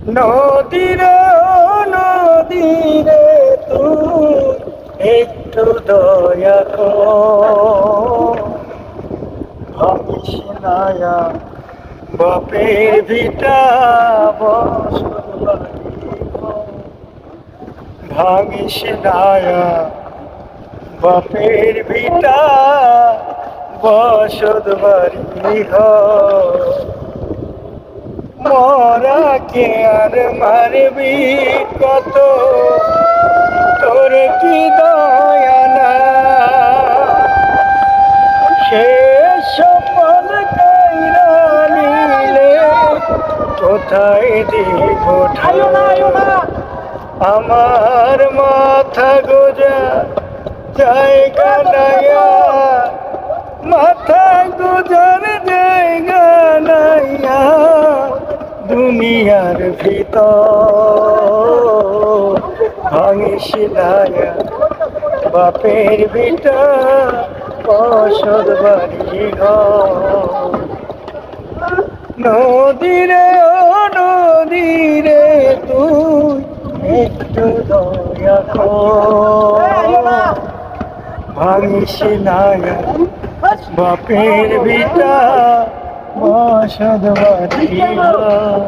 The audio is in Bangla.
নদীরে নদীরে তুই একটু দয়া কর, ভাবিস নায়া বাপের ভিটা বসত বাড়ি ঘর। ভাঙিস নায়া বাপের ভিটা বসত বাড়ি ঘর। মরাকে আর মারবি কত, তোর কি দয়া না? সে সফল কাইরা নিলে কোথায় দিব ঠাই? আমার মাথা গোজা জায়গা নাইয়া, মাথা গোজার জায়গা নাইয়া দুনিয়ার ভিতর। ভাঙিস নায়া বাপের ভিটা বসত বাড়ি ঘর। নদীরে নদীরে তুই একটু দয়া কর, ভাঙিস নায়া বাপের ভিটা বসত বাড়ি ঘর।